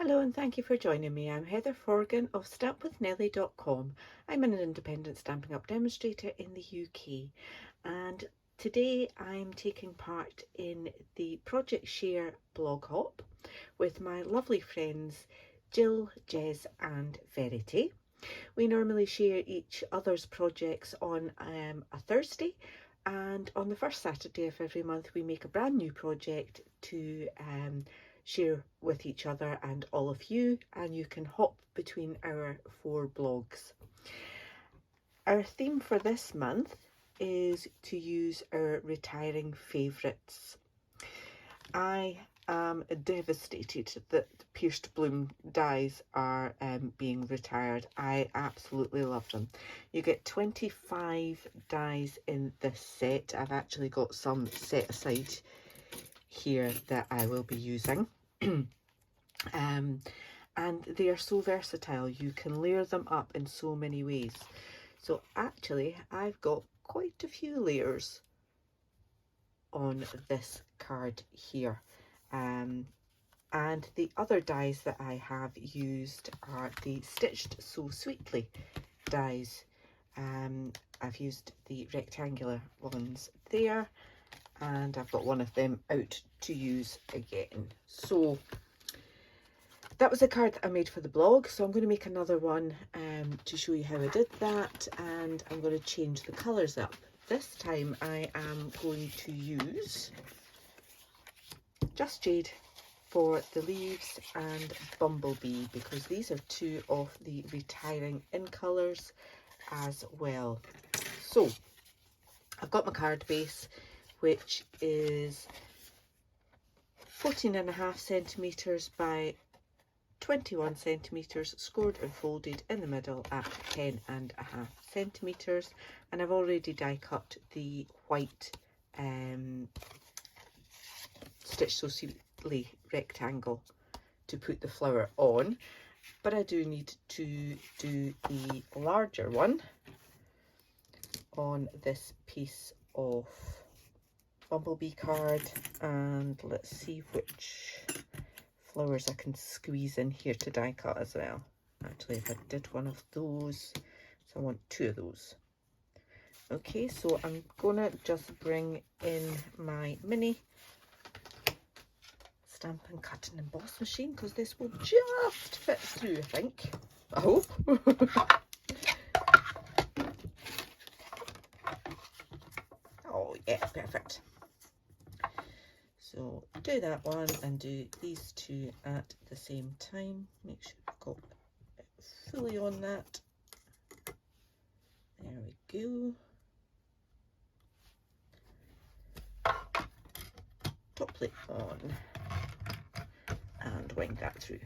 Hello and thank you for joining me. I'm Heather Forgan of stampwithnellie.com. I'm an independent Stampin' Up! Demonstrator in the UK, and today I'm taking part in the Project Share blog hop with my lovely friends Jill, Gez and Verity. We normally share each other's projects on a Thursday, and on the first Saturday of every month we make a brand new project to share with each other and all of you, and you can hop between our 4 blogs. Our theme for this month is to use our retiring favourites. I am devastated that pierced bloom dies are being retired. I absolutely love them. You get 25 dies in this set. I've actually got some set aside here that I will be using. And they are so versatile. You can layer them up in so many ways. So actually I've got quite a few layers on this card here, and the other dies that I have used are the Stitched So Sweetly dies. I've used the rectangular ones there, and I've got one of them out to use again. So that was a card that I made for the blog, so I'm going to make another one to show you how I did that, and I'm going to change the colours up. This time I am going to use Just Jade for the leaves and Bumblebee, because these are 2 of the retiring in colours as well. So I've got my card base, which is 14.5 centimetres by 21 centimetres, scored and folded in the middle at 10.5 centimetres, and I've already die cut the white Stitch So Sweetly rectangle to put the flower on, but I do need to do the larger one on this piece of Bumblebee card, and let's see which flowers I can squeeze in here to die cut as well. Actually, if I did one of those, so I want 2 of those. Okay, so I'm gonna just bring in my mini Stampin' Cut and Emboss machine, because this will just fit through, I think. I hope. Oh yeah, perfect. So do that one and do these 2 at the same time. Make sure you've got it fully on that. There we go. Top plate on and wind that through.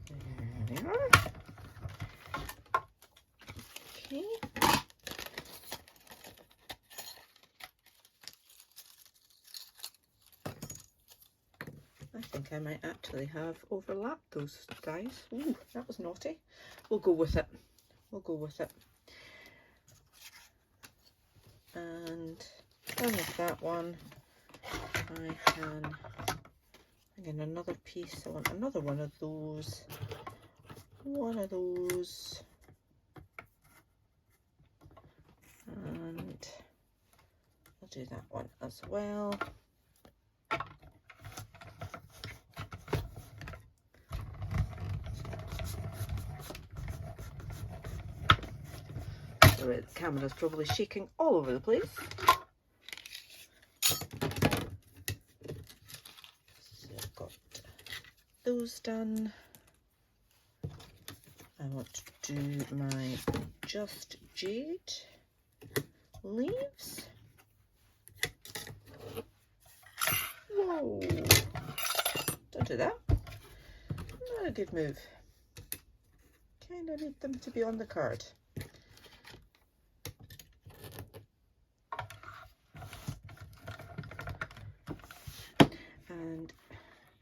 There we are. Okay. I think I might actually have overlapped those dies. Ooh, that was naughty. We'll go with it. We'll go with it. And done with that one. I can bring in another piece. I want another one of those. One of those. And I'll do that one as well. The camera's probably shaking all over the place. So I've got those done. I want to do my Just Jade leaves. Whoa! Don't do that. Not a good move. Kind of need them to be on the card. And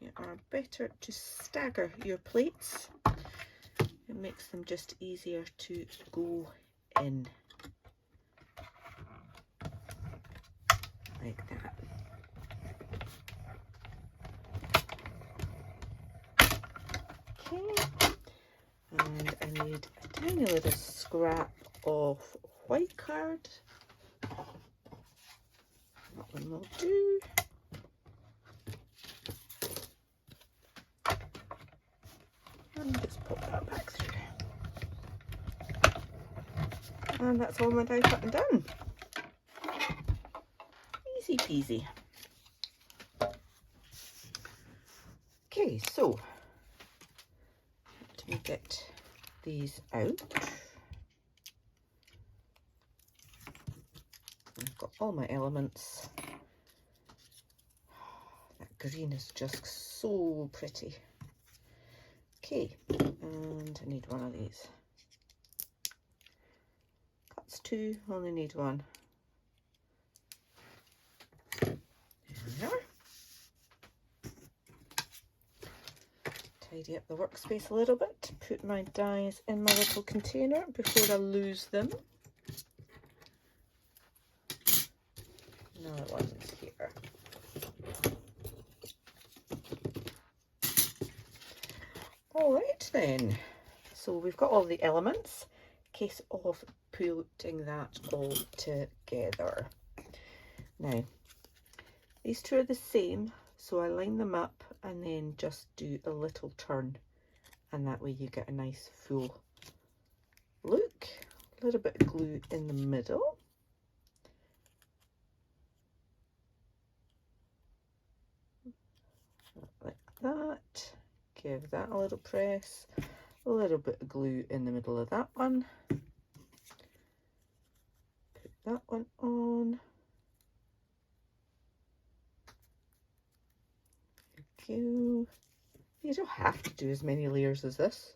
you are better to stagger your plates. It makes them just easier to go in like that. tiny little scrap of white card. That one will do. And just pop that back through. And that's all my die cutting done. Easy peasy. Okay, so let me get these out. I've got all my elements. That green is just so pretty. Okay, and I need one of these. That's two, only need one. There we are. Tidy up the workspace a little bit, put my dies in my little container before I lose them. Another one's here. Alright then, so we've got all the elements. Case of putting that all together. Now, these two are the same, so I line them up and then just do a little turn, and that way you get a nice full look. A little bit of glue in the middle. Like that. Give that a little press. A little bit of glue in the middle of that one. Put that one on. There you go. You don't have to do as many layers as this.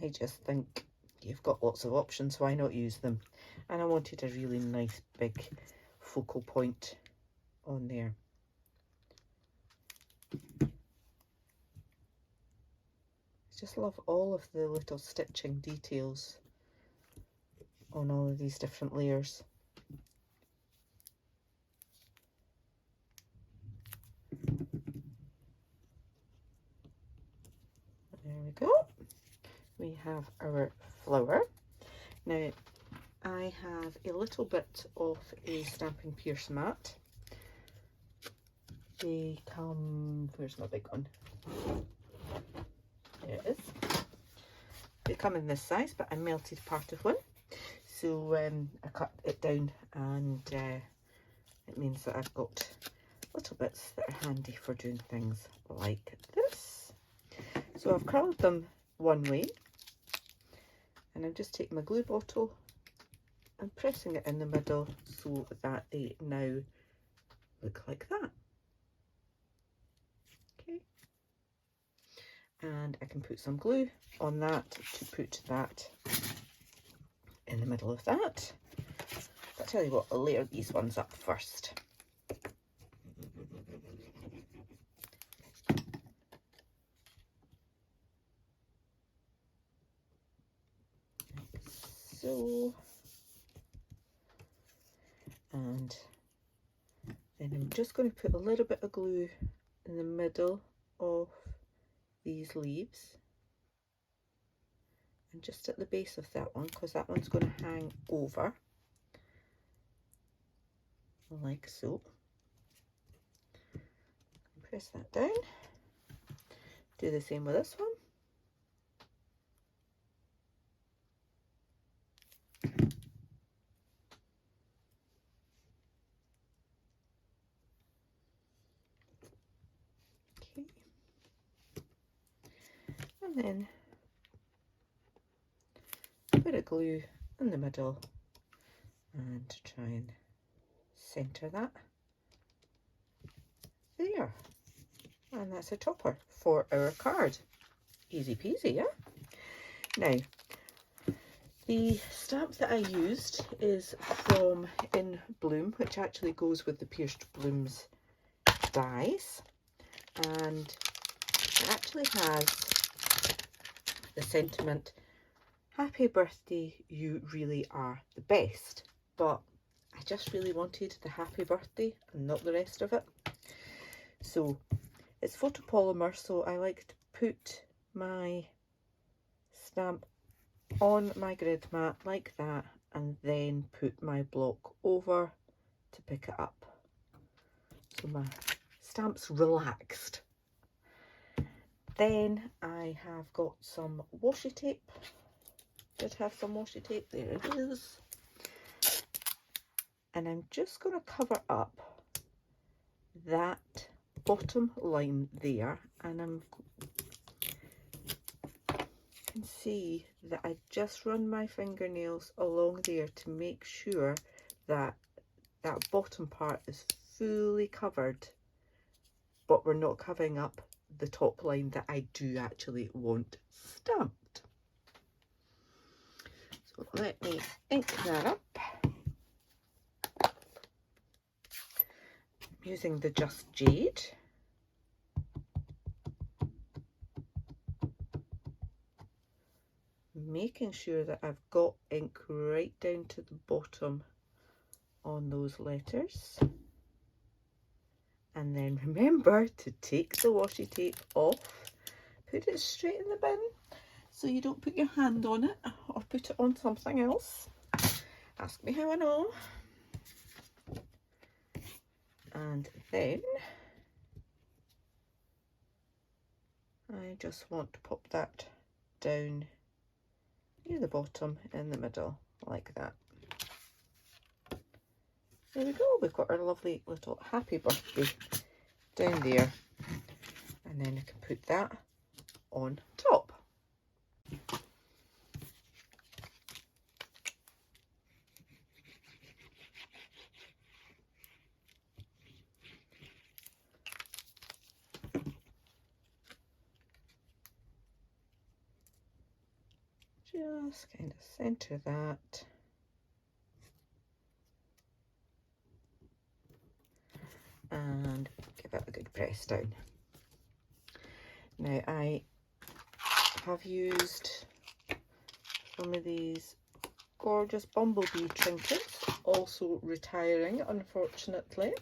I just think you've got lots of options, why not use them? And I wanted a really nice big focal point on there. I just love all of the little stitching details on all of these different layers. There we go. We have our flower. Now I have a little bit of a Stampin' Pierce mat. They come, where's my big one? There it is. They come in this size, but I melted part of one. So I cut it down, and it means that I've got little bits that are handy for doing things like this. So I've curled them one way, and I'm just taking my glue bottle and pressing it in the middle so that they now look like that. Okay. And I can put some glue on that to put that in the middle of that. But I'll tell you what, I'll layer these ones up first. So, and then I'm just going to put a little bit of glue in the middle of these leaves, and just at the base of that one, because that one's going to hang over like so. Press that down. Do the same with this one. Okay. And then a bit of glue in the middle and try and center that there. And that's a topper for our card. Easy peasy, yeah? Now, the stamp that I used is from In Bloom, which actually goes with the Pierced Blooms dies, and it actually has the sentiment, "Happy birthday, you really are the best." But I just really wanted the happy birthday and not the rest of it. So it's photopolymer, so I like to put my stamp on my grid mat like that, and then put my block over to pick it up. So my stamp's relaxed. Then I have got some washi tape. Did have some washi tape, there it is. And I'm just going to cover up that bottom line there, and you can see that I just run my fingernails along there to make sure that that bottom part is fully covered, but we're not covering up the top line that I do actually want stamped. So let me ink that up. I'm using the Just Jade. Making sure that I've got ink right down to the bottom on those letters. And then remember to take the washi tape off, put it straight in the bin so you don't put your hand on it or put it on something else. Ask me how I know. And then I just want to pop that down near the bottom in the middle like that. There we go, we've got our lovely little happy birthday down there, and then I can put that on top. Just kind of centre that. And give it a good press down. Now I have used some of these gorgeous bumblebee trinkets, also retiring unfortunately,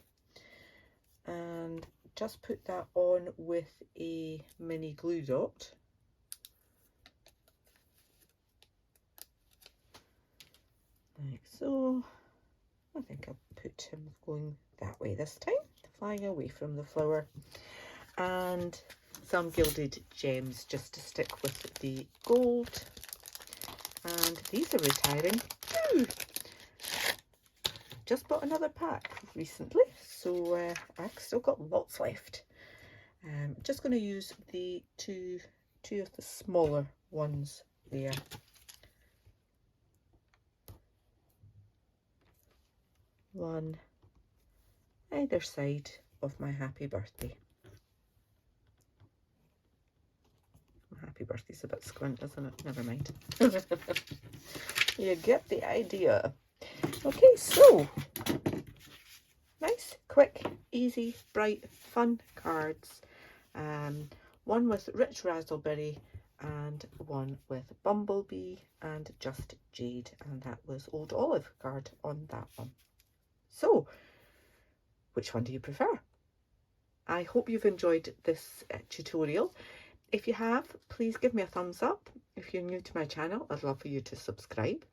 and just put that on with a mini glue dot. Like so. I think I'll put him going that way this time, flying away from the flower. And some gilded gems just to stick with the gold. And these are retiring too. Just bought another pack recently, so I've still got lots left. Just going to use the two of the smaller ones there. One either side of my happy birthday. My happy birthday's a bit squint, isn't it? Never mind. You get the idea. Okay, so nice, quick, easy, bright, fun cards. One with Rich Razzleberry and one with Bumblebee and Just Jade, and that was Old Olive card on that one. So, which one do you prefer? I hope you've enjoyed this tutorial. If you have, please give me a thumbs up. If you're new to my channel, I'd love for you to subscribe.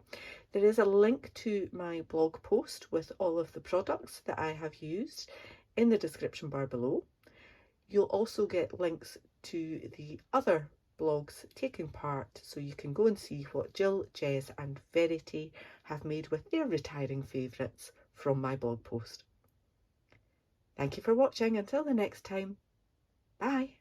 There is a link to my blog post with all of the products that I have used in the description bar below. You'll also get links to the other blogs taking part, so you can go and see what Jill, Gez and Verity have made with their retiring favourites from my blog post. Thank you for watching. Until the next time, bye.